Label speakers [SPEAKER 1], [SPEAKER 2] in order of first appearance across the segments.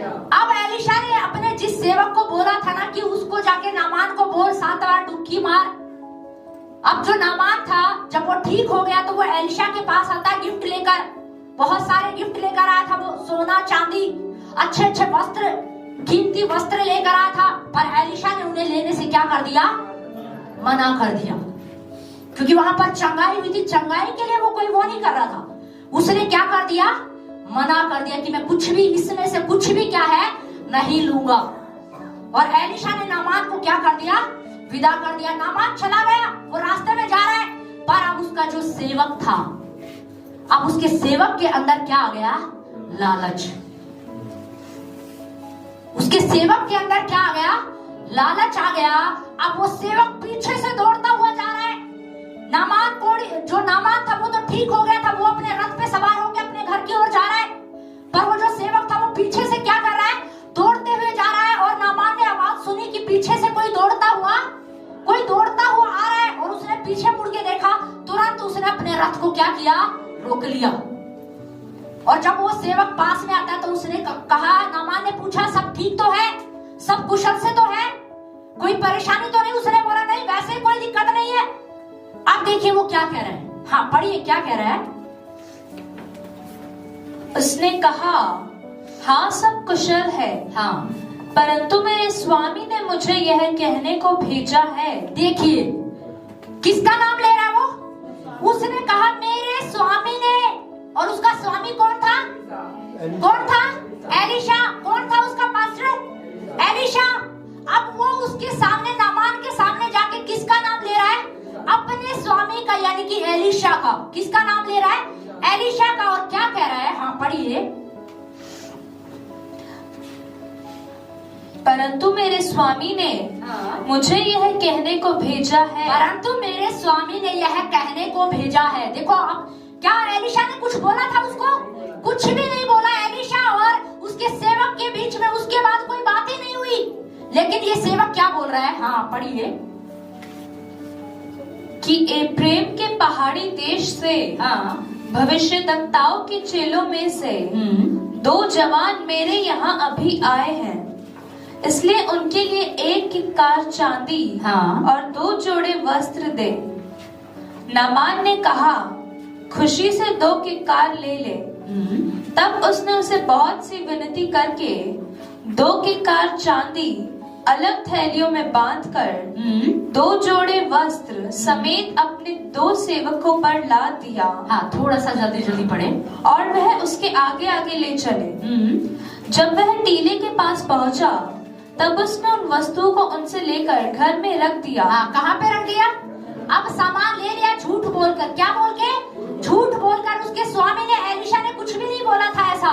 [SPEAKER 1] अब एलिशा ने अपने जिस सेवक को बोला था ना कि उसको जाके नामान को बोल 7 बार डुबकी मार। अब जो नामान था जब वो ठीक हो गया तो वो एलिशा के पास आता गिफ्ट लेकर, बहुत सारे गिफ्ट लेकर आया था। वो सोना चांदी अच्छे अच्छे वस्त्र, कीमती वस्त्र लेकर आया था, पर एलिशा ने उन्हें लेने से क्या कर दिया? मना कर दिया, क्योंकि वहां पर चंगाई हुई थी। चंगाई के लिए वो कोई वो नहीं कर रहा था। उसने क्या कर दिया? मना कर दिया कि मैं कुछ भी, इसमें से कुछ भी क्या है नहीं लूंगा। और एलिशा ने नामान को क्या कर दिया? विदा कर दिया। नामान चला गया, वो रास्ते में जा रहा है, पर अब उसका जो सेवक था, अब उसके सेवक के अंदर क्या आ गया? लालच। उसके सेवक के अंदर क्या आ गया? लालच आ गया। अब वो सेवक पीछे से दौड़ता हुआ जा रहा है। नामान को, जो नामान था वो तो ठीक हो गया था, वो अपने रथ पे सवार होकर अपने घर की ओर जा रहा है, पर वो जो सेवक था वो पीछे से क्या कर रहा है? दौड़ते हुए जा रहा है। और नामान ने आवाज सुनी कि पीछे से कोई दौड़ता हुआ आ रहा है, और उसने पीछे मुड़ के देखा, तुरंत उसने अपने रथ को क्या किया? रोक लिया। और जब वो सेवक पास में आता है तो उसने कहा, नामान ने पूछा सब ठीक तो है, सब कुशल से तो है, कोई परेशानी तो नहीं? उसने बोला नहीं, वैसे कोई दिक्कत नहीं है। अब देखिए वो क्या कह रहे हैं। हाँ पढ़िए क्या कह रहा है।
[SPEAKER 2] उसने कहा, हाँ सब कुशल है,
[SPEAKER 1] हाँ
[SPEAKER 2] परंतु मेरे स्वामी ने मुझे यह कहने को भेजा है।
[SPEAKER 1] देखिए किसका नाम ले रहा है वो? उसने कहा मेरे स्वामी ने। और उसका स्वामी कौन था? कौन था? एलिशा। कौन था उसका पास्टर? एलिशा। अब वो उसके सामने, नामान के सामने जाके किसका नाम ले रहा है? अपने स्वामी का, यानी कि एलिशा का। किसका नाम ले रहा है? एलिशा का। और क्या कह रहा है? हाँ पढ़िए।
[SPEAKER 2] परंतु मेरे स्वामी ने मुझे यह कहने को भेजा है।
[SPEAKER 1] परंतु मेरे स्वामी ने यह कहने को भेजा है। देखो अब क्या एलिशा ने कुछ बोला था उसको? कुछ भी नहीं बोला। एलिशा और उसके सेवक के बीच में उसके बाद कोई बात ही नहीं हुई। लेकिन ये सेवक क्या बोल रहा है? हाँ पढ़िए।
[SPEAKER 2] कि एप्रेम के पहाड़ी देश से,
[SPEAKER 1] हाँ,
[SPEAKER 2] भविष्यद्वक्ताओं के चेलों में से 2 जवान मेरे यहाँ अभी आए हैं, इसलिए उनके लिए 1 किक्कार चांदी,
[SPEAKER 1] हाँ,
[SPEAKER 2] और 2 जोड़े वस्त्र दे। नामान ने कहा, खुशी से 2 किक्कार ले ले। तब उसने उसे बहुत सी विनती करके 2 किक्कार चांदी अलग थैलियों में बांधकर 2 जोड़े वस्त्र समेत अपने 2 सेवकों पर लाद दिया।
[SPEAKER 1] हाँ थोड़ा सा जल्दी जल्दी पढ़े।
[SPEAKER 2] और वह उसके आगे आगे ले चले। जब वह टीले के पास पहुंचा तब उसने उन वस्तुओं को उनसे लेकर घर में रख दिया।
[SPEAKER 1] हाँ कहाँ पे रख दिया? अब सामान ले लिया झूठ बोलकर। क्या बोल के? झूठ बोलकर। उसके स्वामी ने, एलिशा ने कुछ भी नहीं बोला था ऐसा,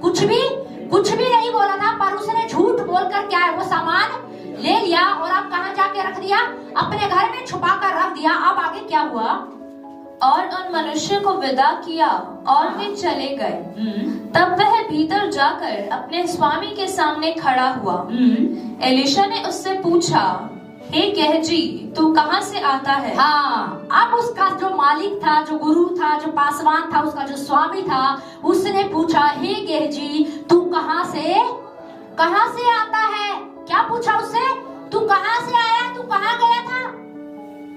[SPEAKER 1] कुछ भी नहीं बोला था, पर उसने झूठ बोलकर क्या है वो सामान ले लिया। और अब कहाँ जाके रख दिया? अपने घर में छुपा कर रख दिया। अब आगे क्या हुआ?
[SPEAKER 2] और उन मनुष्य को विदा किया और वे चले गए। तब वह भीतर जाकर अपने स्वामी के सामने खड़ा हुआ। एलिशा ने उससे पूछा, हे गेहजी, तू कहाँ से आता है?
[SPEAKER 1] हाँ अब उसका जो मालिक था, जो गुरु था, जो पासवान था, उसका जो स्वामी था, उसने पूछा, हे गेहजी तू कहाँ से आता है? क्या पूछा उससे? तू कहाँ से आया? तू कहाँ गया था?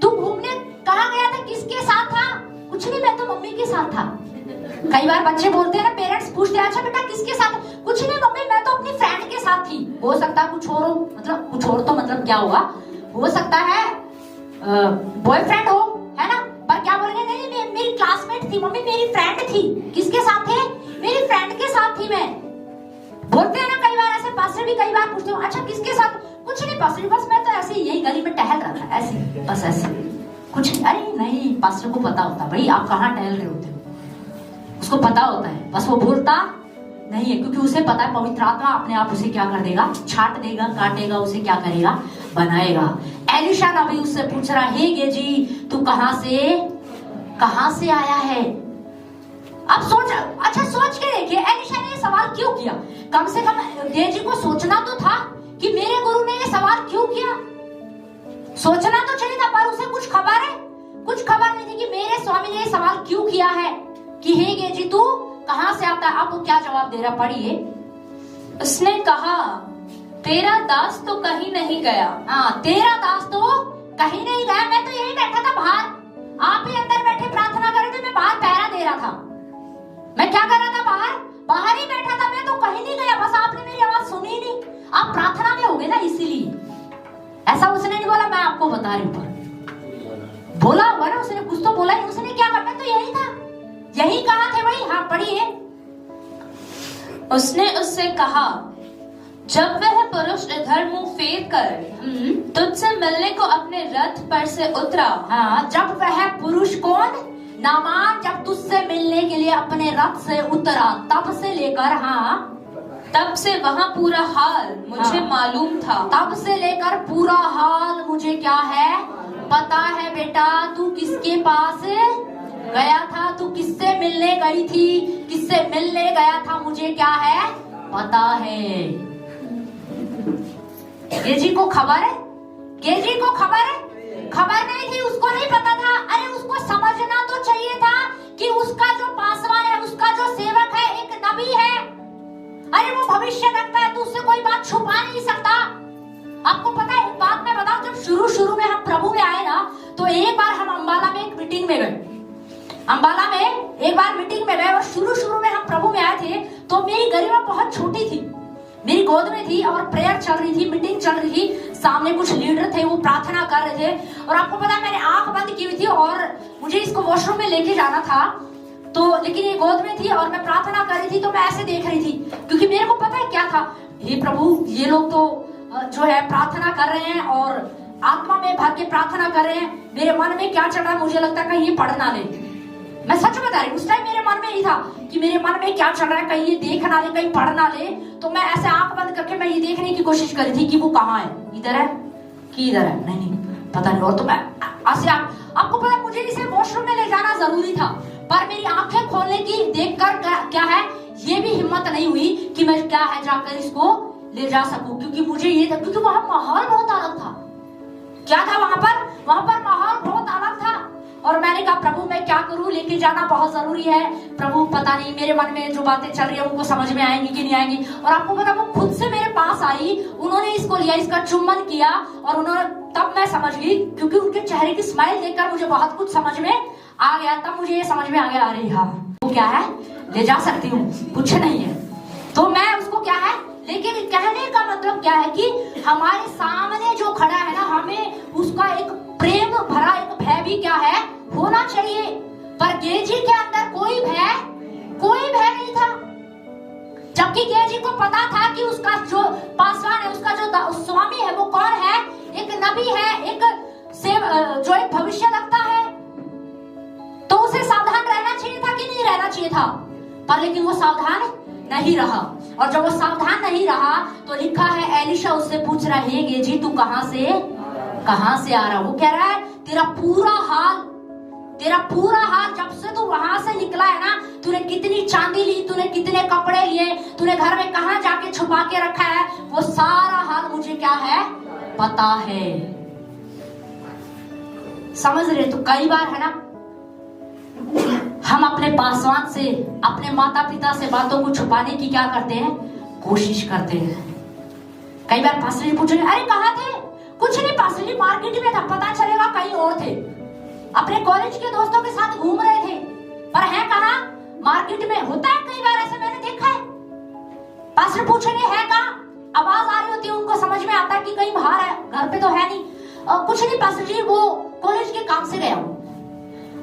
[SPEAKER 1] तू घूमने कहाँ गया था? किसके साथ था? कुछ नहीं, मैं तो मम्मी के साथ था। कई बार बच्चे बोलते हैं ना, पेरेंट्स पूछते हैं, अच्छा बेटा किसके साथ? कुछ नहीं मम्मी, मैं तो अपनी फ्रेंड के साथ थी। हो सकता है कुछ और हो, मतलब कुछ और तो मतलब क्या होगा? हो सकता है बॉयफ्रेंड हो, है ना? पर क्या बोलेंगे? नहीं मेरी क्लासमेट थी मम्मी, मेरी फ्रेंड थी। किसके साथ थे? मेरी फ्रेंड के साथ थी मैं। बोलते हैं ना कई बार ऐसे। पास्टर भी कई बार पूछते हो, अच्छा किसके साथ? कुछ नहीं पास्टर, बस मैं तो ऐसे यही गली में टहल रहा था, ऐसे बस ऐसे, कुछ नहीं। अरे नहीं, पास्टर को पता होता भाई आप कहाँ टहल रहे होते हो, उसको पता होता है, बस वो बोलता नहीं है, क्योंकि उसे पता है पवित्र आत्मा अपने आप उसे क्या कर देगा? छाट देगा, काटेगा, उसे क्या करेगा? बनाएगा। एलिशा नबी उससे पूछ रहा, हे गेजी तू कहाँ से आया है? अब सोच, अच्छा सोच के देखिए एलिशा ने ये सवाल क्यों किया। कम से कम गेजी को सोचना तो था कि मेरे गुरु ने ये सवाल क्यों किया। सोचना तो चाहिए था, पर उसे कुछ खबर नहीं थी कि मेरे स्वामी ने ये सवाल क्यों किया है कि हे गेजी तू कहाँ से आता है। अब वो क्या जवाब दे रहा, पढ़िए।
[SPEAKER 2] उसने कहा, तेरा दास तो कहीं नहीं गया।
[SPEAKER 1] हाँ, तेरा दास तो कहीं नहीं गया, मैं तो यही बैठा था बाहर। आप ही अंदर बैठे प्रार्थना कर रहे थे, मैं बाहर पहरा दे रहा था। मैं क्या कर रहा था? बाहर ही बैठा था, मैं तो कहीं नहीं गया, बस आपने मेरी आवाज सुनी ही नहीं। आप प्रार्थना में होगे ना, इसीलिए। ऐसा उसने नहीं बोला, मैं आपको बता रही हूँ। बोला होगा ना उसने, कुछ तो बोला ही। उसने क्या करना, तो यही था, यही कहा थे भाई। हाँ, पढ़िए।
[SPEAKER 2] उसने उससे कहा, जब वह पुरुष इधर मुंह फेर कर तुझसे मिलने को अपने रथ पर से उतरा।
[SPEAKER 1] हाँ, जब वह पुरुष कौन? नामान जब तुझसे मिलने के लिए अपने रथ से उतरा, तब से लेकर, हाँ,
[SPEAKER 2] तब से वहाँ पूरा हाल मुझे मालूम था।
[SPEAKER 1] तब से लेकर पूरा हाल मुझे क्या है, पता है। बेटा, तू किसके पास गया था? तू किससे मिलने गई थी? किससे मिलने गया था? मुझे क्या है, पता है। गेजी को खबर है? गेजी को खबर है? खबर नहीं थी, उसको नहीं पता था। अरे उसको समझना तो चाहिए था कि उसका जो पासवान है, उसका जो सेवक है, एक नबी है। अरे वो भविष्य रखता है, तो उससे कोई बात छुपा नहीं सकता। आपको पता है, एक बात मैं बताऊं, जब शुरू में हम प्रभु में आए ना, तो एक बार हम अंबाला में एक मीटिंग में गए। अंबाला में एक बार मीटिंग में गए, और शुरू में हम प्रभु में आए थे। तो मेरी गरिमा बहुत छोटी थी, मेरी गोद में थी, और प्रेयर चल रही थी, मीटिंग चल रही थी। सामने कुछ लीडर थे, वो प्रार्थना कर रहे थे। और आपको पता है, मैंने आंख बंद की हुई थी, और मुझे इसको वॉशरूम में लेके जाना था। तो लेकिन ये गोद में थी, और मैं प्रार्थना कर रही थी, तो मैं ऐसे देख रही थी, क्योंकि मेरे को पता है क्या था। हे प्रभु, ये लोग तो जो है प्रार्थना कर रहे हैं, और आत्मा में भर के प्रार्थना कर रहे हैं। मेरे मन में क्या चल रहा है, मुझे लगता है कहीं ये पढ़ ना ले। मैं सच बता रही हूँ, उस टाइम मेरे मन में ही था कि मेरे मन में क्या चल रहा है, कहीं ये देख ना ले, कहीं पढ़ ना ले। तो मैं ऐसे आंख बंद करके मैं ये देखने की कोशिश कर रही थी कि वो कहाँ है, इधर है कि इधर है, नहीं पता नहीं। और तो मैं ऐसे आपको पता है, मुझे इसे वॉशरूम में ले जाना जरूरी था, पर मेरी आंखें खोलने की देखकर क्या है, ये भी हिम्मत नहीं हुई कि मैं क्या है जाकर इसको ले जा सकूं, क्योंकि मुझे ये था, क्योंकि वहां माहौल बहुत अलग था। क्या था वहां पर माहौल बहुत अलग था। और मैंने कहा, प्रभु मैं क्या करूं, लेके जाना बहुत जरूरी है। प्रभु पता नहीं मेरे मन में जो बातें चल रही है उनको समझ में आएंगी कि नहीं आएंगी। और आपको पता, वो खुद से मेरे पास आई, उन्होंने इसको लिया, इसका चुम्बन किया, और उन्होंने, तब मैं समझ गई, क्योंकि उनके चेहरे की स्माइल देखकर मुझे बहुत कुछ समझ में आ गया। तब मुझे ये समझ में आ गया, अरे हाँ, वो क्या है, ले जा सकती हूँ, कुछ नहीं है। तो मैं उसको क्या है, लेकिन कहने का मतलब क्या है कि हमारे सामने जो खड़ा है ना, हमें उसका एक प्रेम भरा एक भय भी क्या है, होना चाहिए। पर गेजी के अंदर कोई भय नहीं था, जबकि गेजी को पता था कि उसका जो पासवान है, उसका जो स्वामी है, वो कौन है, एक नबी है, जो एक भविष्य रखता है। तो उसे सावधान रहना चाहिए था कि नहीं रहना चाहिए था, पर लेकिन वो सावधान नहीं रहा। और जब वो सावधान नहीं रहा, तो लिखा है, एलिशा उससे पूछ रहा है, गेजी तू कहां से आ रहा? वो कह रहा है, तेरा पूरा हाल जब से तू वहां से निकला है ना, तूने कितनी चांदी ली, तूने कितने कपड़े लिए, तूने घर में कहां जाके छुपा के रखा है, वो सारा हाल मुझे क्या है, पता है। समझ रहे? तो कई बार है ना, हम अपने पासवान से, अपने माता पिता से बातों को छुपाने की क्या करते हैं, कोशिश करते हैं। कई बार पास्टर जी पूछेंगे, अरे कहाँ थे? कुछ नहीं पास्टर जी, मार्केट में था, पता चलेगा कहीं और थे, अपने कॉलेज के दोस्तों के साथ घूम रहे थे, पर है कहाँ, मार्केट में। होता है कई बार ऐसे, मैंने देखा है। पास्टर पूछेंगे है कहाँ, आवाज आ रही होती है, उनको समझ में आता है कि कहीं बाहर है, घर पे तो है नहीं। कुछ नहीं पास्टर जी, वो कॉलेज के काम से गया हूँ।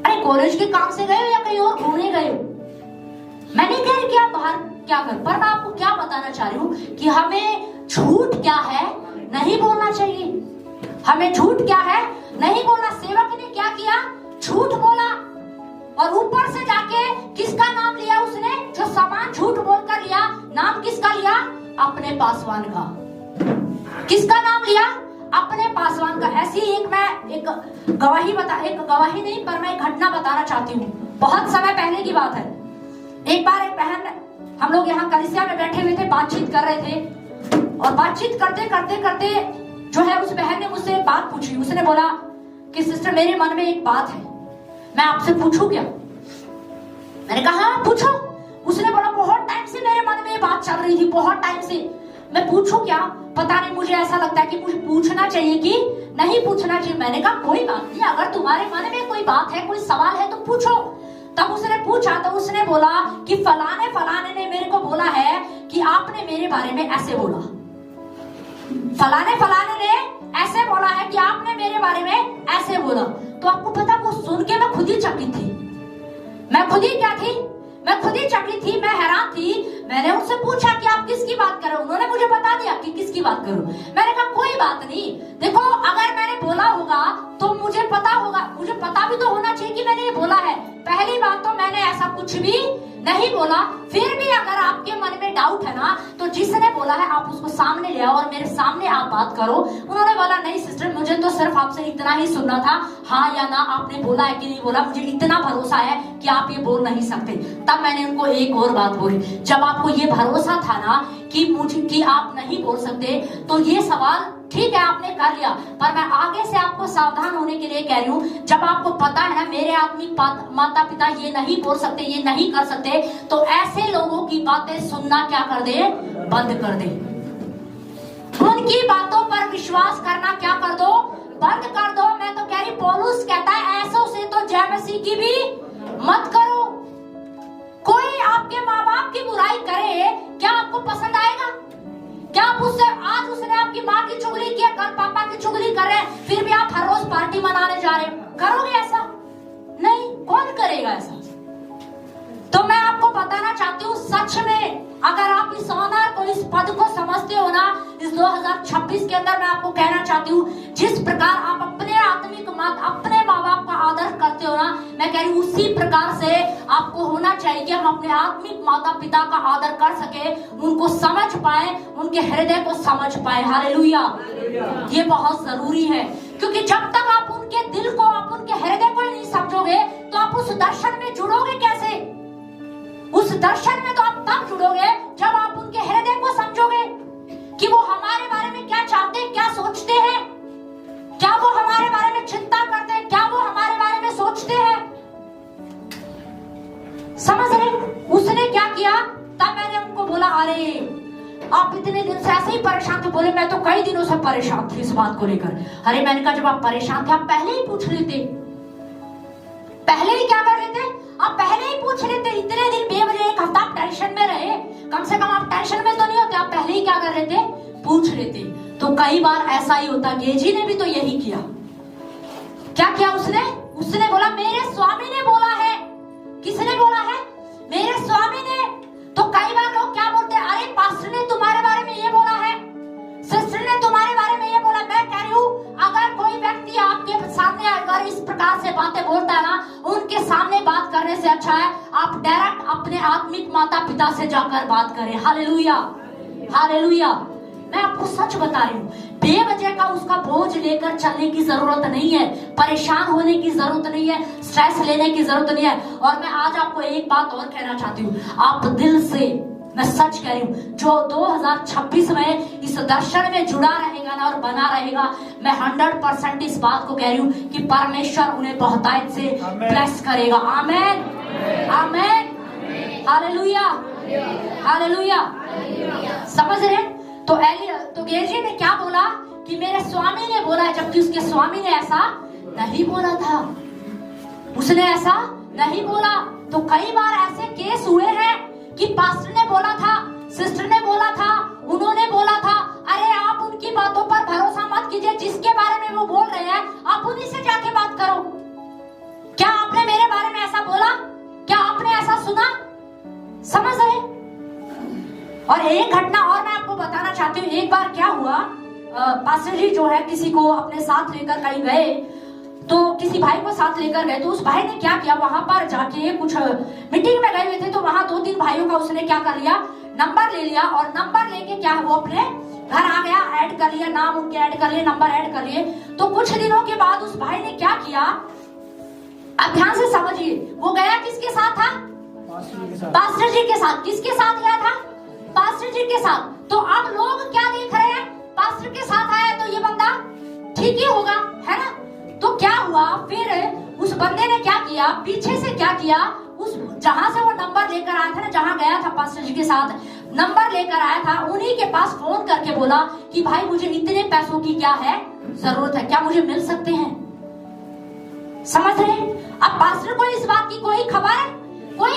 [SPEAKER 1] अरे कॉलेज के काम से गए हो या कहीं और घूमने गए हो? मैं नहीं कह रही कि आप बाहर क्या कर, पर मैं आपको क्या बताना चाह रही हूँ कि हमें झूठ क्या है, नहीं बोलना चाहिए। हमें झूठ क्या है, नहीं बोलना। सेवक ने क्या किया, झूठ बोला, और ऊपर से जाके किसका नाम लिया उसने, जो सामान झूठ बोलकर लिया, नाम किसका लिया, अपने पासवान का। किसका नाम लिया, अपने पासवान का। ऐसी एक गवाही नहीं, पर मैं एक घटना बताना चाहती हूँ। बहुत समय पहले की बात है। एक बार एक बहन, हम लोग यहाँ कलिसिया में बैठे हुए थे, बातचीत कर रहे थे, और बातचीत करते करते जो है, उस बहन ने मुझसे एक बात पूछी। उसने बोला कि सिस्टर, मेरे मन में एक बात है, मैं आपसे पूछूं क्या? मैंने कहा हाँ पूछो। उसने बोला, बहुत टाइम से मेरे मन में बात चल रही थी बहुत टाइम से। मैं पूछूं क्या? पता नहीं, मुझे ऐसा लगता है कि मुझे पूछना चाहिए कि नहीं पूछना चाहिए। मैंने कहा कोई बात नहीं, अगर तुम्हारे मन में कोई बात है, कोई सवाल है तो पूछो। तब उसने पूछा तो उसने बोला कि फलाने फलाने ने मेरे को बोला है कि आपने मेरे बारे में ऐसे बोला, फलाने फलाने ने ऐसे बोला है कि आपने मेरे बारे में ऐसे बोला। तो आपको पता, वो सुन के मैं खुद ही चकित थी। मैं खुद ही क्या थी? मैं खुद ही चकित थी, मैं हैरान थी। मैंने उनसे पूछा कि आप किसकी बात कर रहे हो? उन्होंने मुझे बता दिया कि किसकी बात करूं। मैंने कहा कोई बात नहीं, देखो अगर मैंने बोला होगा तो मुझे पता होगा, मुझे पता भी तो होना चाहिए कि मैंने ये बोला है। पहली बात तो मैंने ऐसा कुछ भी नहीं बोला। फिर भी अगर आपके मन में डाउट है ना, तो जिसने बोला है आप उसको सामने ले आओ और मेरे सामने आप बात करो। उन्होंने बोला नहीं सिस्टर, मुझे तो सिर्फ आपसे इतना ही सुनना था, हाँ या ना आपने बोला है कि नहीं बोला, मुझे इतना भरोसा है कि आप ये बोल नहीं सकते। तब मैंने उनको एक और बात बोली, जब आपको ये भरोसा था ना कि आप नहीं बोल सकते, तो ये सवाल ठीक है आपने कर लिया, पर मैं आगे से आपको सावधान होने के लिए कह रही हूँ। जब आपको पता है ना मेरे आत्मिक माता पिता ये नहीं बोल सकते, ये नहीं कर सकते, तो ऐसे लोगों की बातें सुनना क्या कर दे? बंद कर दे। उनकी बातों पर विश्वास करना क्या कर दो? बंद कर दो। मैं तो कह रही, पौलुस कहता है ऐसों से तो जय मसीह की भी मत करो। कोई आपके माँ बाप की बुराई करे, क्या आपको पसंद आएगा? क्या आप उससे, आज उसने आपकी माँ की चुगली की, कल पापा की चुगली कर रहे हैं, फिर भी आप हर रोज पार्टी मनाने जा रहे हैं? करोगे ऐसा? नहीं, कौन करेगा ऐसा? तो मैं आपको बताना चाहती हूँ, सच में अगर आप इस ऑनर को, इस पद को समझते हो ना, इस 2026 के अंदर मैं आपको कहना चाहती हूँ, जिस प्रकार आप अपने आत्मिक अपने माँ बाप का आदर करते हो ना, मैं कह रही हूँ उसी प्रकार से आपको होना चाहिए कि हम अपने आत्मिक माता पिता का आदर कर सके, उनको समझ पाए, उनके हृदय को समझ पाए। हालेलुया। ये बहुत जरूरी है, क्योंकि जब तक आप उनके दिल को, आप उनके हृदय को नहीं समझोगे, तो आप उस दर्शन में जुड़ोगे कैसे? उस दर्शन में तो आप तब जुड़ोगे जब आप उनके हृदय को समझोगे कि वो हमारे बारे में क्या चाहते हैं, क्या सोचते हैं, क्या वो हमारे बारे में चिंता करते हैं, क्या वो हमारे बारे में सोचते हैं। समझ रहे? उसने क्या किया? तब मैंने उनको बोला, अरे आप इतने दिन से ऐसे ही परेशान थे। बोले मैं तो कई दिनों से परेशान थी इस बात को लेकर। अरे मैंने कहा जब आप परेशान थे आप पहले ही पूछ लेते, पहले ही क्या कर रहे थे? आप पहले ही पूछ लेते। इतने दिन बेवजह एक हफ्ता आप टेंशन में रहे, कम से कम आप टेंशन में तो नहीं होते, आप पहले ही क्या कर रहे थे? पूछ लेते। तो कई बार ऐसा ही होता, गेजी ने भी तो यही किया। क्या किया उसने? उसने बोला मेरे स्वामी ने बोला है। किसने बोला है? मेरे स्वामी ने। तो कई बार लोग क्या बोलते हैं, अरे पास्टर ने तुम्हारे बारे में ये बोला है, सिस्टर ने तुम्हारे बारे में ये बोला। मैं कह रही हूँ, अगर कोई व्यक्ति आपके सामने अगर इस प्रकार से बातें बोलता है ना, उनके सामने बात करने से अच्छा है आप डायरेक्ट अपने आत्मिक माता पिता से जाकर बात करें। Hallelujah, hallelujah. मैं आपको सच बता रही हूँ, बेवजह का उसका बोझ लेकर चलने की जरूरत नहीं है, परेशान होने की जरूरत नहीं है, स्ट्रेस लेने की जरूरत नहीं है। और मैं आज आपको एक बात और कहना चाहती हूँ, आप दिल से, मैं सच कह रही हूँ, जो 2026 में इस दर्शन में जुड़ा रहेगा ना और बना रहेगा, मैं 100% इस बात को कह रही हूँ कि परमेश्वर उन्हें बहुतायत से ब्लेस करेगा। आमेन, आमेन, हालेलुया, हालेलुया। समझ रहे? तो गेजी ने क्या बोला कि मेरे स्वामी ने बोला है, जबकि उसके स्वामी ने ऐसा नहीं बोला था। उसने ऐसा नहीं बोला। तो कई बार ऐसे केस हुए हैं कि पास्टर ने बोला था, सिस्टर ने बोला था, उन्होंने बोला था। अरे आप उनकी बातों पर भरोसा मत कीजिए, जिसके बारे में वो बोल रहे हैं आप उन्हीं से जाके बात करो। क्या आपने मेरे बारे में ऐसा बोला? क्या आपने ऐसा सुना? समझ रहे? और एक घटना और मैं आपको बताना चाहती हूँ। एक बार क्या हुआ, पास्टर जी जो है किसी को अपने साथ लेकर कहीं गए, तो किसी भाई को साथ लेकर गए। तो उस भाई ने क्या किया, वहां पर जाके कुछ मीटिंग में गए हुए थे, तो वहां 2-3 भाइयों का उसने क्या कर लिया, नंबर ले लिया। और नंबर लेके क्या वो अपने घर आ गया, ऐड कर लिया, नाम उनके ऐड कर लिए, नंबर ऐड कर लिए। तो कुछ दिनों के बाद उस भाई ने क्या किया, अब ध्यान से समझिए, वो गया किसके साथ था? पास्टर जी के साथ। किसके साथ गया था? पास्टर जी के साथ। तो अब लोग क्या देख रहे हैं, पास्टर के साथ आया तो ये बंदा ठीक ही होगा, है ना? तो क्या हुआ फिर, उस बंदे ने क्या किया, पीछे से क्या किया, उस जहां से वो नंबर लेकर आया था ना, जहां गया था पास्टर जी के साथ, नंबर लेकर आया था, उन्हीं के पास फोन करके बोला कि भाई मुझे इतने पैसों की क्या है जरूरत है, क्या मुझे मिल सकते हैं? समझ रहे? अब पास्टर को इस बात की कोई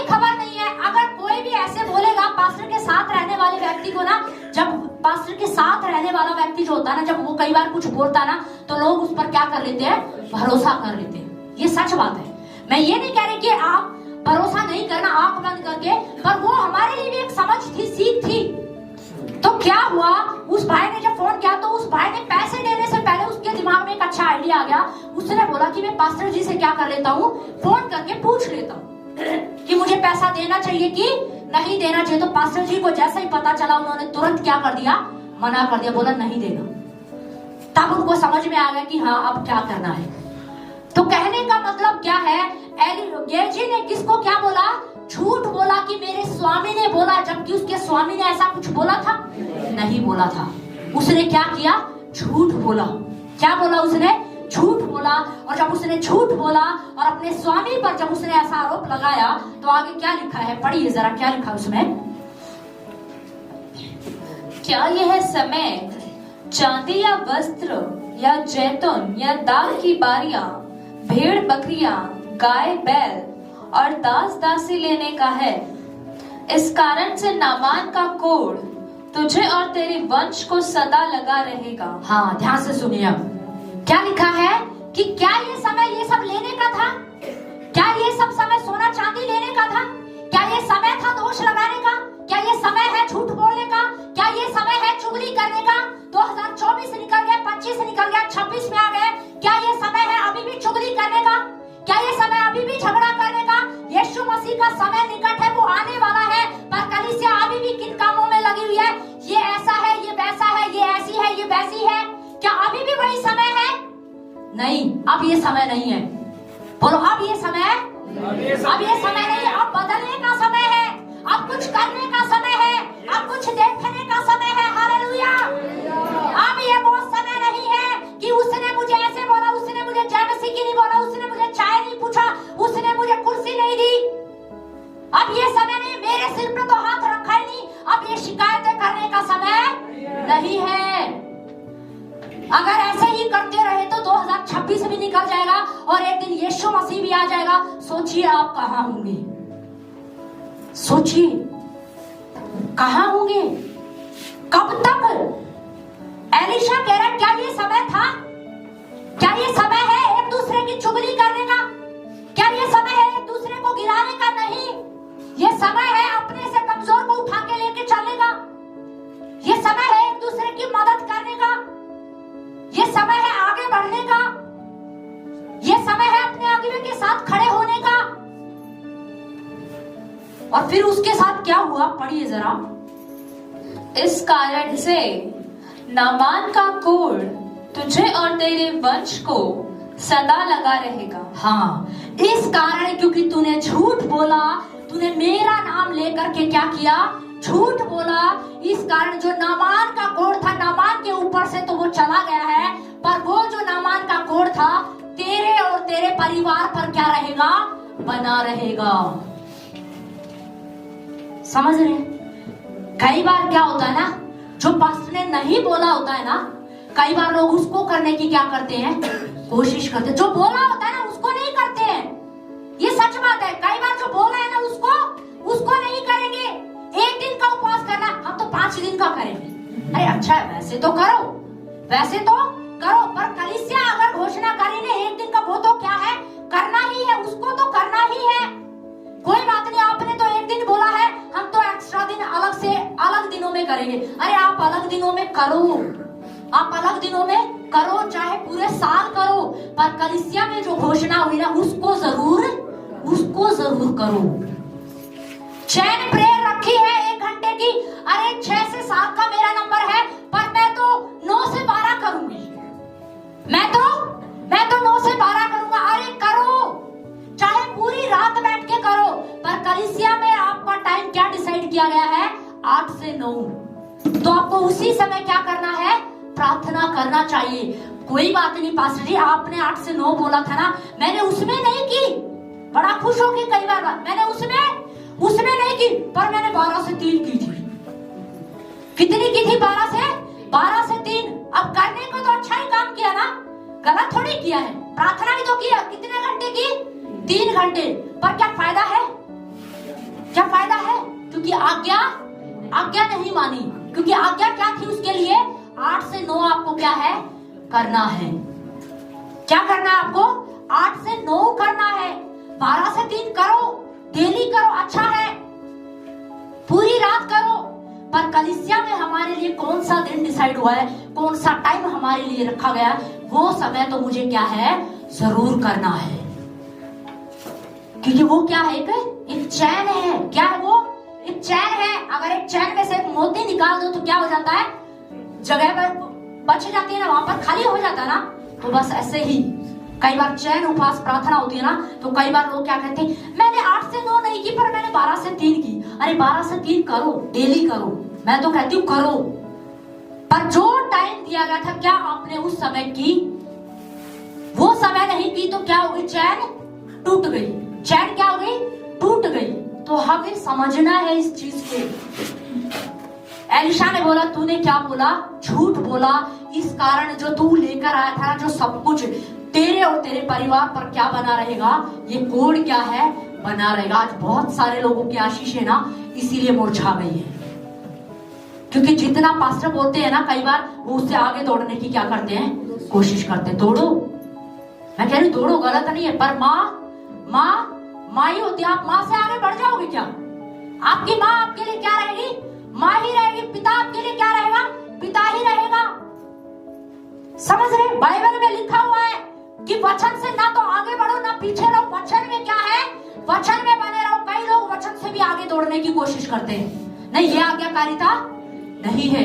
[SPEAKER 1] खबर नहीं है। अगर कोई भी ऐसे बोलेगा पास्टर के साथ रहने वाले व्यक्ति को ना, जब पास्टर के साथ रहने वाला व्यक्ति जो होता है ना, जब वो कई बार कुछ बोलता है ना, तो लोग उस पर क्या कर लेते हैं, भरोसा कर लेते हैं। ये सच बात है। मैं ये नहीं कह रही कि आप भरोसा नहीं करना आंख बंद करके, पर वो हमारे लिए भी एक समझ थी, सीख थी। तो क्या हुआ, उस भाई ने जब फोन किया तो उस भाई ने पैसे देने से पहले उसके दिमाग में एक अच्छा आइडिया आ गया। उसने बोला कि मैं पास्टर जी से क्या कर लेता हूँ, फोन करके पूछ लेता हूँ कि मुझे पैसा देना चाहिए कि नहीं देना चाहिए। तो पास्टर जी को जैसा ही पता चला, उन्होंने तुरंत क्या कर दिया, मना कर दिया, बोला नहीं देना। तब उनको समझ में आ गया कि हाँ अब क्या करना है। तो कहने का मतलब क्या है, गेरजी ने किसको क्या बोला, झूठ बोला कि मेरे स्वामी ने बोला, जबकि उसके स्वामी ने ऐसा कुछ बोला था, नहीं बोला था। उसने क्या किया, झूठ बोला। क्या बोला उसने, झूठ बोला। और जब उसने झूठ बोला और अपने स्वामी पर जब उसने ऐसा आरोप लगाया, तो आगे क्या लिखा है, पढ़िए जरा क्या लिखा उसमें।
[SPEAKER 2] क्या यह समय चांदी या वस्त्र या जैतून या दाग की बारियां, भेड़ बकरियां, गाय बैल और दास दासी लेने का है? इस कारण से नामान का कोढ़ तुझे और तेरे वंश को सदा लगा रहेगा।
[SPEAKER 1] हाँ, ध्यान से सुनिए। अब क्या लिखा है कि क्या ये समय ये सब लेने का था? क्या ये सब समय सोना चांदी लेने का था? क्या ये समय था दोष लगाने का? क्या ये समय है झूठ बोलने का? क्या ये समय है चुगली करने का? 2024 निकल गया, 25 निकल गया, 26 में आ गए। क्या ये समय है अभी भी चुगली करने का? क्या ये समय अभी भी झगड़ा करने का? यीशु मसीह का समय निकट है, वो आने वाला है, पर कलीसिया अभी भी किन कामों में लगी हुई है? ये ऐसा है, ये वैसा है, ये ऐसी है, ये वैसी है। क्या अभी भी वही समय है? नहीं, अब ये समय नहीं है। बोलो, अब ये समय नहीं है। अब बदलने का समय है, अब कुछ करने का समय है, अब कुछ देखने का समय है। हालेलुया। अब ये वो समय नहीं है कि उसने मुझे ऐसे बोला, उसने मुझे जय मसीह की नहीं बोला, उसने मुझे चाय नहीं पूछा, उसने मुझे कुर्सी नहीं दी। अब ये समय नहीं, मेरे सिर पे तो हाथ रखा ही नहीं। अब ये शिकायतें करने का समय नहीं है। अगर ऐसे ही करते रहे तो 2026 भी निकल जाएगा और एक दिन यीशु मसीह भी आ जाएगा। सोचिए आप कहाँ होंगे, सोचिए कहाँ होंगे, कब तक? एलिशा कह रहा है, क्या ये समय था? क्या ये समय है एक दूसरे की चुगली करने का? क्या ये समय है एक दूसरे को गिराने का? नहीं, ये समय है अपने से कमजोर को उठा के लेके चलने का। ये समय है एक दूसरे की मदद करने का। ये समय है आगे बढ़ने का। ये समय है अपने अगुवे के साथ खड़े होने का। और फिर उसके साथ क्या हुआ, पढ़िए जरा।
[SPEAKER 2] इस कारण से नामान का कोढ़ तुझे और तेरे वंश को सदा लगा रहेगा।
[SPEAKER 1] हाँ, इस कारण, क्योंकि तूने झूठ बोला, तूने मेरा नाम लेकर के क्या किया, झूठ बोला। इस कारण जो नामान का कोढ़ था, नामान के ऊपर से तो वो चला गया है, पर वो जो नामान का कोढ़ था तेरे और तेरे परिवार पर क्या रहेगा, बना रहेगा। समझ रहे? कई बार क्या होता है ना, जो पास्टर ने नहीं बोला होता है ना, कई बार लोग उसको करने की क्या करते हैं, कोशिश करते हैं। जो बोला होता है ना उसको नहीं करते हैं। ये सच बात है। कई बार जो बोला है ना उसको नहीं करेंगे। एक दिन का उपवास करना, हम तो 5 दिन का करेंगे। अरे अच्छा है, वैसे तो करो, पर कलीसिया अगर घोषणा करेंगे एक दिन का, वो तो क्या है, करना ही है, उसको तो करना ही है। कोई बात नहीं, आपने तो एक दिन बोला है, हम तो एक्स्ट्रा दिन अलग दिनों में करेंगे। अरे आप अलग दिनों में करो, आप अलग दिनों में करो, चाहे पूरे साल करो, पर कलीसिया में जो घोषणा हुई ना उसको जरूर करो। चैन प्रेयर रखी है 1 घंटे की, अरे 6 से 7 का मेरा नंबर है, पर मैं तो 9 से 12 करूंगी। मैं तो 9 से 12 करूंगा। अरे करो, चाहे पूरी रात बैठ के करो, पर कलीसिया में आपका टाइम क्या डिसाइड किया गया है, 8 से 9। तो आपको उसी समय क्या करना है, प्रार्थना करना चाहिए। कोई बात नहीं पास्टर जी, आपने 8 से 9 बोला था ना, मैंने उसमें नहीं की। बड़ा खुश हो कि कई बार मैंने उसमें नहीं की, पर मैंने 12 से 3 की थी। कितनी की थी? 12 से 3। अब करने को तो अच्छा ही काम किया ना, गलत थोड़ी किया है। प्रार्थना भी तो किया, कितने घंटे की? 3 घंटे। पर क्या फायदा है? क्या फायदा है? क्योंकि आज्ञा नहीं मानी। क्योंकि आज्ञा क्या थी उसके लिए? 8 से 9 आपको क्या है करना है। क्या करना है आपको? 8 से 9 करना है। 12 से 3 करो, डेली करो, अच्छा है, पूरी रात करो। पर कलीसिया में हमारे लिए कौन सा दिन डिसाइड हुआ है, कौन सा टाइम हमारे लिए रखा गया है, वो समय तो मुझे क्या है जरूर करना है। क्योंकि वो क्या है? एक चैन है। क्या है वो? एक चैन है। अगर एक चैन में से एक मोती निकाल दो तो क्या हो जाता है? जगह पर बच जाती है ना, वहां पर खाली हो जाता है ना। तो बस ऐसे ही कई बार चैन उपवास प्रार्थना होती है ना, तो कई बार लोग क्या कहते हैं, मैंने 8 से 9 नहीं की, पर मैंने 12 से 3 की। अरे 12 से 3 करो, डेली करो। मैं तो कहती हूँ करो, पर जो टाइम दिया गया था क्या आपने उस समय की? वो समय नहीं की तो क्या हो गई? चैन टूट गई। चैन क्या हो गई? टूट गई। तो हमें समझना है इस चीज को। एलिशा ने बोला, तूने क्या बोला? झूठ बोला। इस कारण जो तू लेकर आया था, जो सब कुछ तेरे और तेरे परिवार पर क्या बना रहेगा? ये कोड क्या है? बना रहेगा। आज बहुत सारे लोगों की आशीष है ना, इसीलिए मुरझा गई है। क्योंकि जितना पास्टर बोलते हैं ना, कई बार वो उससे आगे दौड़ने की क्या करते हैं? कोशिश करते हैं। दौड़ो, मैं कह रही दौड़ो, गलत नहीं है। पर माँ ही होती है। आप माँ से आगे बढ़ जाओगे क्या? आपकी माँ आपके लिए क्या रहेगी? माँ ही रहेगी। पिता आपके लिए क्या रहेगा? पिता ही रहेगा। समझ रहे? बाइबल में लिखा हुआ है कि वचन से ना तो आगे बढ़ो ना पीछे रहो। वचन में क्या है? वचन में बने रहो। कई लोग वचन से भी आगे दौड़ने की कोशिश करते हैं। नहीं, ये आज्ञाकारिता नहीं है।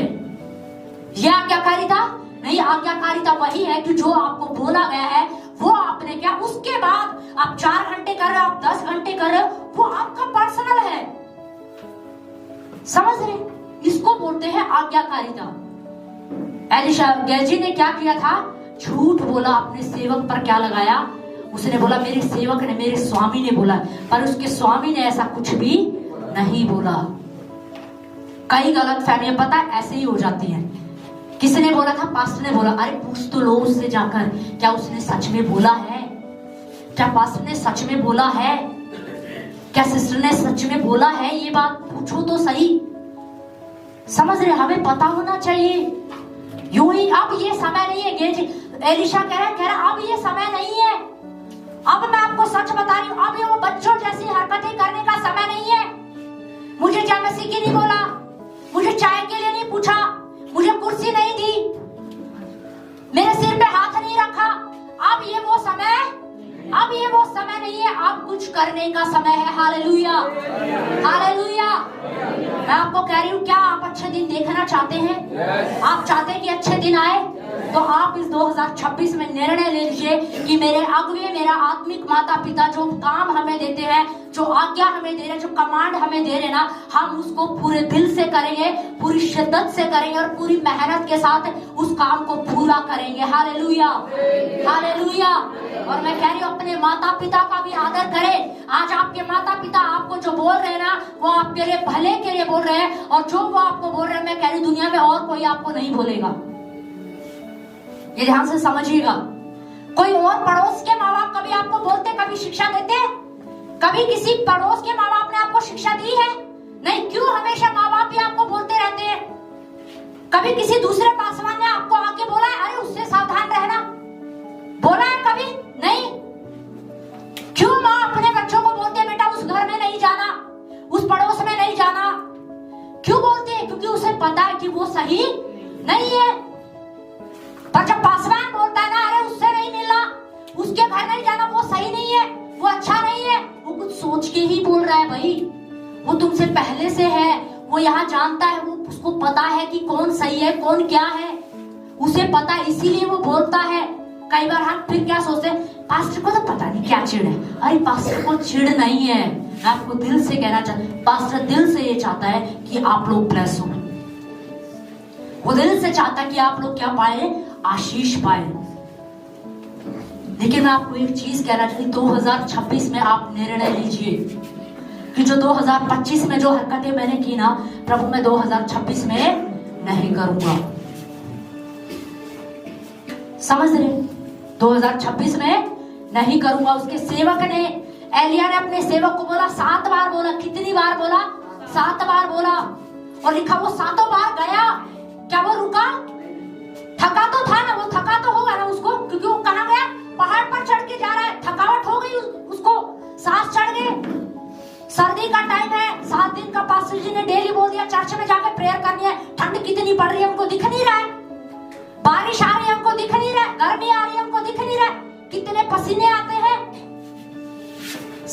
[SPEAKER 1] ये आज्ञाकारिता नहीं। आज्ञाकारिता वही है कि जो आपको बोला गया है वो आपने क्या, उसके बाद आप 4 घंटे कर रहे हो, आप 10 घंटे कर रहे हो, वो आपका पर्सनल है। समझ रहे? इसको बोलते हैं आज्ञाकारिता। एलिशा गेहजी ने क्या किया था? झूठ बोला। अपने सेवक पर क्या लगाया? उसने बोला मेरे सेवक ने, मेरे स्वामी ने बोला, पर उसके स्वामी ने ऐसा कुछ भी नहीं बोला। कई गलत फहमियां पता है ऐसे ही हो जाती हैं। किसने बोला था? पास्टर ने बोला। अरे पूछ तो लो उससे जाकर, क्या उसने सच में बोला है? क्या पास्टर ने सच में बोला है? क्या सिस्टर ने सच में बोला है? ये बात पूछो तो सही। समझ रहे? हमें पता होना चाहिए। यूं ही अब ये समय नहीं है। एलिशा कह रहा अब ये समय नहीं है। अब मैं आपको सच बता रही हूँ, अब ये वो बच्चों जैसी हरकतें करने का समय नहीं है। मुझे जय मसीह की नहीं बोला, मुझे चाय के लिए नहीं पूछा, मुझे कुर्सी नहीं दी, मेरे सिर पे हाथ नहीं रखा। अब ये वो समय नहीं है। अब कुछ करने का समय है। Hallelujah, hallelujah. मैं आपको कह रही हूँ, क्या आप अच्छे दिन देखना चाहते हैं? आप चाहते हैं कि अच्छे दिन आए? तो आप इस 2026 में निर्णय ले लीजिए कि मेरे अगुवे, मेरा आत्मिक माता पिता जो काम हमें देते हैं, जो आज्ञा हमें दे रहे हैं, जो कमांड हमें दे रहे हैं ना, हम उसको पूरे दिल से करेंगे, पूरी शिद्दत से करेंगे और पूरी मेहनत के साथ उस काम को पूरा करेंगे। Hallelujah, hallelujah. और मैं कह रही हूँ, अपने माता पिता का भी आदर करें। आज आपके माता पिता आपको जो बोल रहे हैं ना, वो आपके लिए भले के लिए बोल रहे हैं, और जो वो आपको बोल रहे हैं, मैं कह रही हूँ दुनिया में और कोई आपको नहीं बोलेगा। ये ध्यान से समझिएगा। कोई और पड़ोस के माँ बाप कभी आपको बोलते, कभी शिक्षा देते? कभी किसी पड़ोस के माँ बाप ने आपको शिक्षा दी है? नहीं। क्यों हमेशा माँ बाप ही आपको बोलते रहते हैं? कभी किसी दूसरे पासवान ने आपको आके बोला है, अरे उससे सावधान रहना? बोला है कभी? नहीं। क्यों माँ अपने बच्चों को बोलते हैं, बेटा उस घर में नहीं जाना, उस पड़ोस में नहीं जाना? क्यों बोलते हैं? क्योंकि उसे पता है कि वो सही नहीं है। पर जब पासवान बोलता है ना, अरे उससे नहीं मिलना, उसके घर नहीं जाना, वो सही नहीं है, वो अच्छा नहीं है, वो कुछ सोच के ही बोल रहा है भाई। वो तुमसे पहले से है, वो यहाँ जानता है, वो उसको पता है कि कौन सही है कौन क्या है, उसे पता है, इसीलिए वो बोलता है। कई बार हम फिर क्या सोचते हैं, पास्टर को तो पता नहीं क्या चिढ़ है। अरे पास्टर को चिढ़ नहीं है। मैं आपको दिल से कहना चाहता हूँ, पास्टर दिल से ये चाहता है कि आप लोग ब्लेस हो। वो दिल से चाहता है कि आप लोग क्या पाए? आशीष पाए। लेकिन मैं आपको एक चीज कहना चाहती हूँ, 2026 में आप निर्णय लीजिए कि जो 2025 में जो हरकतें मैंने की ना, प्रभु मैं 2026 में नहीं करूंगा। समझ रहे? 2026 में नहीं करूंगा। उसके सेवक ने, एलिया ने अपने सेवक को बोला, 7 बार बोला। कितनी बार बोला? 7 बार बोला। और लिखा वो 7 बार गया। क्या वो रुका? थका तो था ना, वो थका तो होगा ना उसको, क्योंकि वो कहाँ गया? पहाड़ पर चढ़ के जा रहा है। थकावट हो गई उसको, सांस चढ़ गए। सर्दी का टाइम है, 7 दिन का पास्टर जी ने डेली बोल दिया चर्च में जाके प्रेयर करनी है। ठंड कितनी पड़ रही है उनको दिख नहीं रहा है, बारिश आ रही है उनको दिख नहीं रहा है, गर्मी आ रही है उनको दिख नहीं रहा है, कितने पसीने आते हैं।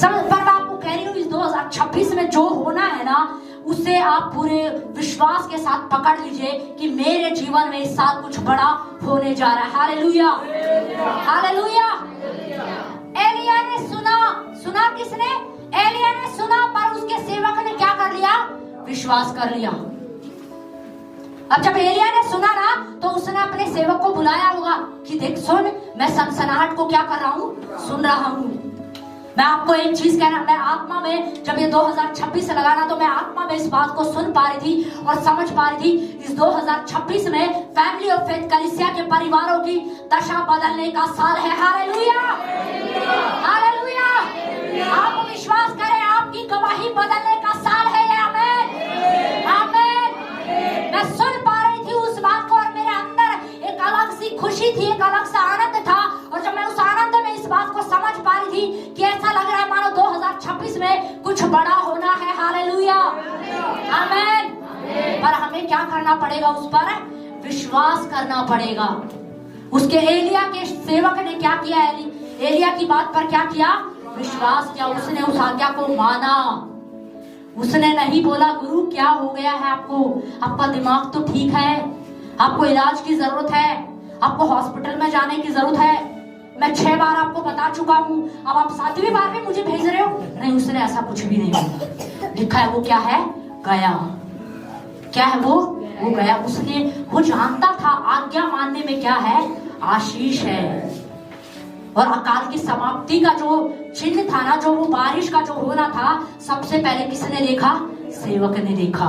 [SPEAKER 1] पर मैं आपको कह रही हूँ, इस 2026 में जो होना है ना, उसे आप पूरे विश्वास के साथ पकड़ लीजिए कि मेरे जीवन में इस साल कुछ बड़ा होने जा रहा है। Hallelujah, hallelujah. एलिया ने सुना किसने? एलिया ने सुना, पर उसके सेवक ने क्या कर लिया? विश्वास कर लिया। अब जब एलिया ने सुना ना, तो उसने अपने सेवक को बुलाया होगा कि देख सुन, मैं सनसनाहट को क्या कर रहा हूँ? सुन रहा हूँ। मैं आपको एक चीज कहना, मैं आत्मा में जब ये 2026 लगाना, तो मैं आत्मा में इस बात को सुन पा रही थी और समझ पा रही थी। इस 2026 में फैमिली ऑफ फेथ कलीसिया के परिवारों की दशा बदलने का साल है। Hallelujah, hallelujah. आप विश्वास करें, आपकी गवाही बदलने का साल है ये। आमीन, आमीन। मैं सुन पा रही थी उस बात को और मेरे अंदर एक अलग सी खुशी थी, एक अलग सा आनंद था। और जब मैं उस आनंद में इस बात को समझ पा रही थी कि ऐसा लग रहा है मानो 2026 में कुछ बड़ा होना है। हालेलुया, आमीन। पर हमें क्या करना पड़ेगा? उस पर विश्वास करना पड़ेगा। उसके एलिया के सेवक ने क्या किया? एलिया की बात पर क्या किया? विश्वास किया। उसने उस आज्ञा को माना। उसने नहीं बोला गुरु क्या हो गया है आपको, आपका दिमाग तो ठीक है, आपको इलाज की जरूरत है, आपको हॉस्पिटल में जाने की जरूरत है, मैं 6 बार आपको बता चुका हूँ, अब आप 7वीं बार में मुझे भेज रहे हो। नहीं, उसने ऐसा कुछ भी नहीं बोला। लिखा है वो क्या है? गया। क्या है वो गया। उसने, वो जानता था आज्ञा मानने में क्या है? आशीष है। और अकाल की समाप्ति का जो चिन्ह था ना, जो वो बारिश का जो होना था, सबसे पहले किसने देखा? सेवक ने देखा।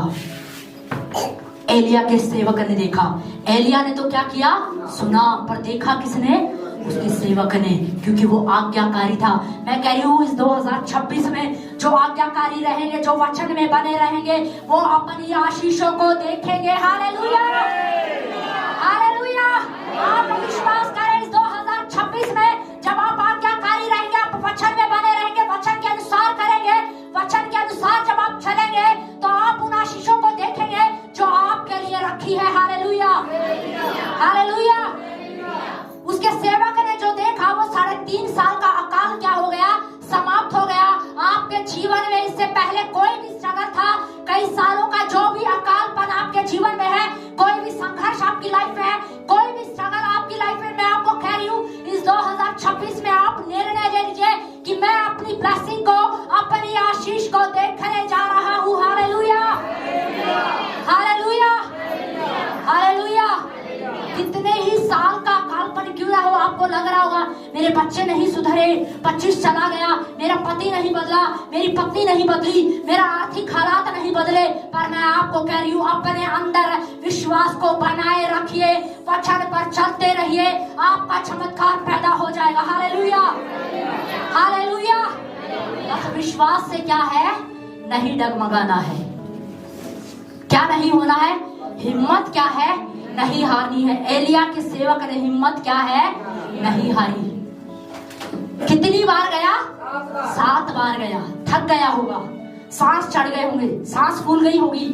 [SPEAKER 1] एलिया के सेवक ने देखा। एलिया ने तो क्या किया? सुना, पर देखा किसने? उसके सेवक ने, क्योंकि वो आज्ञाकारी था। मैं कह रही हूँ इस 2026 में जो आज्ञाकारी रहेंगे, जो वचन में बने रहेंगे, वो अपनी आशीषों को देखेंगे। Hallelujah, hallelujah. आप विश्वास करें, इस 2026 में जब आप आज्ञाकारी रहेंगे, आप वचन में बने रहेंगे, वचन के अनुसार करेंगे, वचन के अनुसार जब आप चलेंगे, तो आप उन आशीषों को देखेंगे जो आपके लिए रखी है। Hallelujah, hallelujah. उसके सेवक ने जो देखा, वो 3.5 साल का अकाल क्या हो गया? समाप्त हो गया। आपके जीवन में इससे पहले कोई भी स्ट्रगल था, कई सालों का जो भी अकालपन आपके जीवन में है, कोई भी संघर्ष आपकी लाइफ में है, कोई भी स्ट्रगल आपकी लाइफ में, मैं आपको कह रही हूँ इस 2026 में आप निर्णय ले लीजिए कि मैं अपनी ब्लेसिंग को, अपनी आशीष को देखने जा रहा हूँ। Hallelujah, hallelujah, hallelujah. कितने ही साल का अकालपन क्यों ना हो, आपको लग रहा होगा मेरे बच्चे नहीं सुधरे, 25 चला गया, मेरा पति नहीं बदला, मेरी पत्नी नहीं बदली, मेरा आर्थिक हालात नहीं बदले। पर मैं आपको कह रही हूँ, अपने अंदर विश्वास को बनाए रखिए, वचन पर चलते रहिए, आपका चमत्कार पैदा हो जाएगा। Hallelujah, hallelujah. बस विश्वास से क्या है? नहीं डगमगाना है। क्या नहीं होना है? हिम्मत क्या है? नहीं हारनी है। एलिया के सेवक ने हिम्मत क्या है? नहीं हारी। कितनी बार गया? 7 बार गया। थक गया होगा, सांस चढ़ गए होंगे, सांस फूल गई होगी।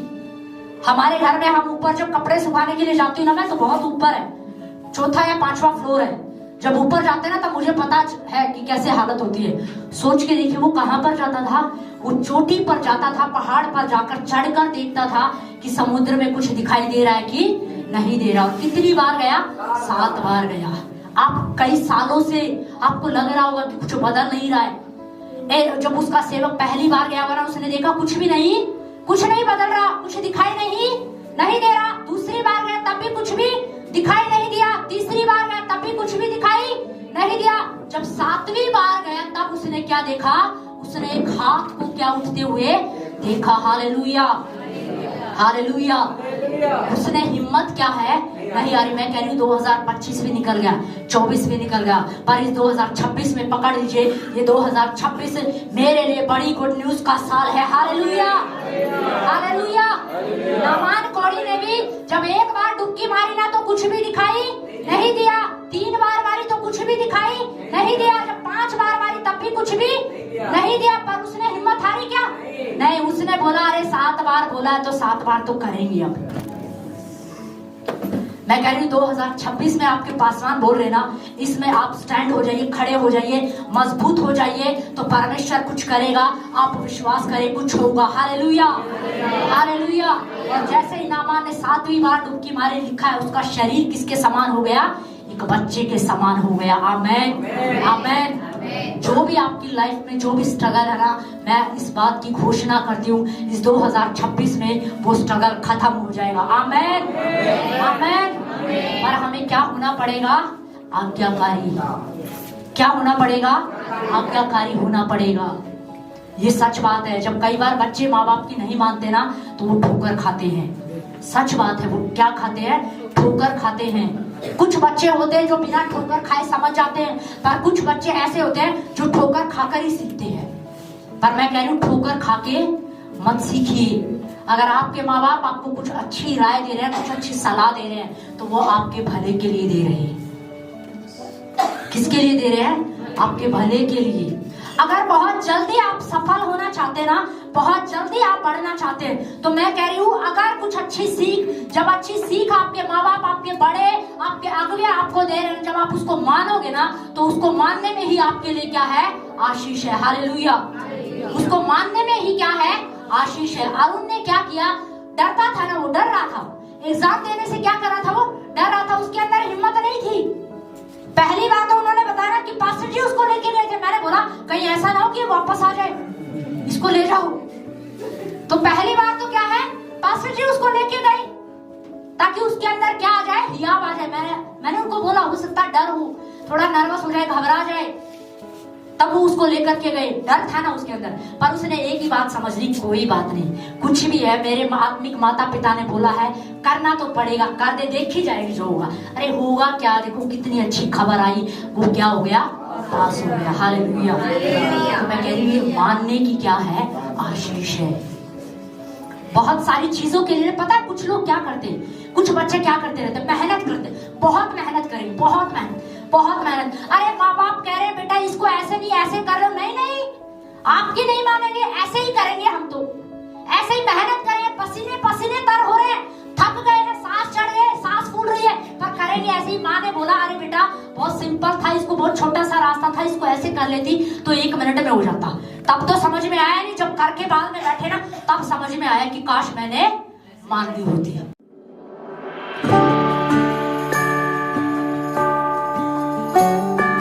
[SPEAKER 1] हमारे घर में हम ऊपर जब कपड़े सुखाने के लिए जाती हूँ ना, मैं तो बहुत ऊपर है, 4था या 5वां फ्लोर है। जब ऊपर जाते ना, तब मुझे पता है कि कैसे हालत होती है। सोच के देखिए, वो कहाँ पर जाता था? वो चोटी पर जाता था, पहाड़ पर जाकर चढ़कर देखता था कि समुद्र में कुछ दिखाई दे रहा है कि नहीं दे रहा। और कितनी बार गया? 7 बार गया। आप कई सालों से आपको लग रहा होगा कि कुछ बदल नहीं रहा है। जब उसका सेवक पहली बार गया होगा, उसने देखा कुछ नहीं बदल रहा, कुछ दिखाई नहीं दे रहा। दूसरी बार गया, तब भी कुछ भी दिखाई नहीं दिया। तीसरी बार गया, तब भी कुछ भी दिखाई नहीं दिया। जब 7वीं बार गया, तब उसने क्या देखा? उसने एक हाथ को क्या उठते हुए देखा। Hallelujah, hallelujah. उसने हिम्मत क्या है, नहीं यार मैं कह रही हूँ 2025 भी निकल गया, 24 भी निकल गया, पर इस 2026 में पकड़ लीजिए, ये 2026 मेरे लिए बड़ी गुड न्यूज का साल है। Hallelujah, hallelujah. नामान कौड़ी ने भी जब एक बार डुबकी मारी ना तो कुछ भी दिखाई नहीं दिया, 3 बार मारी तो कुछ भी दिखाई नहीं दिया, जब 5 बार मारी तब भी कुछ भी नहीं दिया, पर उसने हिम्मत हारी क्या? नहीं, उसने बोला अरे 7 बार बोला है तो 7 बार तो करेंगे। अब मैं कह रही हूँ 2026 में आपके पासवान बोल रहे ना, इसमें आप स्टैंड हो जाइए, खड़े हो जाइए, मजबूत हो जाइए, तो परमेश्वर कुछ करेगा। आप विश्वास करें, कुछ होगा। Hallelujah, hallelujah. और जैसे ही नामान ने 7वीं बार डुबकी मारी, लिखा है उसका शरीर किसके समान हो गया? एक बच्चे के समान हो गया। आमेन, आमेन। जो भी आपकी लाइफ में जो भी स्ट्रगल है ना, मैं इस बात की घोषणा करती हूँ, इस 2026 में वो स्ट्रगल खत्म हो जाएगा। आमेन, आमेन। पर हमें क्या होना पड़ेगा? आज्ञाकारी। क्या होना पड़ेगा? आज्ञाकारी होना पड़ेगा। ये सच बात है। जब कई बार बच्चे माँ बाप की नहीं मानते ना, तो वो ठोकर खाते हैं। सच बात है। वो क्या खाते हैं? ठोकर खाते हैं। कुछ बच्चे होते हैं जो बिना ठोकर खाए समझ जाते हैं, पर कुछ बच्चे ऐसे होते हैं जो ठोकर खाकर ही सीखते हैं। पर मैं कह रही हूँ ठोकर खाके मत सीखिए। अगर आपके माँ बाप आपको कुछ अच्छी राय दे रहे हैं, कुछ अच्छी सलाह दे रहे हैं, तो वो आपके भले के लिए दे रहे हैं। किसके लिए दे रहे हैं? आपके भले के लिए। अगर बहुत जल्दी आप सफल होना चाहते हैं ना, बहुत जल्दी आप बढ़ना चाहते हैं, तो मैं कह रही हूँ अगर कुछ अच्छी सीख, जब अच्छी सीख आपके माँ बाप, आपके बड़े, आपके अगले आपको दे रहे हैं, जब आप उसको मानोगे ना, तो उसको मानने में ही आपके लिए क्या है? आशीष है। हालेलुया। उसको मानने में ही क्या है? आशीष है। अरुण ने क्या किया? डरता था ना, वो डर रहा था। एग्जाम देने से क्या कर रहा था? वो डर रहा था। उसके अंदर हिम्मत नहीं थी। पहली बार तो उन्होंने बताया कि पास्टर जी उसको लेके गए थे। मैंने बोला कहीं ऐसा ना हो कि वापस आ जाए, इसको ले जाओ। तो पहली बार तो क्या है? पास्टर जी उसको लेके गए ताकि उसके अंदर क्या आ जाए? हियाव आ जाए। मैंने उनको बोला हो सकता है डर हो, थोड़ा नर्वस हो जाए, घबरा जाए, तब वो उसको लेकर के गए। डर था ना उसके अंदर, पर उसने एक ही बात समझ ली, कोई बात नहीं, कुछ भी है, मेरे आत्मिक माता पिता ने बोला है, करना तो पड़ेगा, कर दे, देखी जाएगी जो होगा। अरे होगा क्या? देखो कितनी अच्छी खबर आई, वो क्या हो गया? पास हो गया। हालेलुया। तो मैं कह रही हूँ मानने की क्या है? आशीष है। बहुत सारी चीजों के लिए पता है कुछ लोग क्या करते हैं, कुछ बच्चे क्या करते रहते हैं? मेहनत करते, बहुत मेहनत करेंगे, बहुत मेहनत, बहुत मेहनत। अरे माँ बाप कह रहे बेटा इसको ऐसे नहीं, ऐसे कर लो। नहीं नहीं, आपकी नहीं मानेंगे, ऐसे ही करेंगे हम तो, ऐसे ही मेहनत करेंगे, पसीने पसीने तर हो रहे हैं, थक गए हैं, सांस चढ़ गए, सांस फूल रही है, पर करेंगे ऐसे ही। माँ ने बोला अरे बेटा बहुत सिंपल था, इसको बहुत छोटा सा रास्ता था, इसको ऐसे कर लेती तो 1 मिनट में हो जाता। तब तो समझ में आया नहीं, जब करके बाद में बैठे ना, तब समझ में आया कि काश मैंने मान ली होती।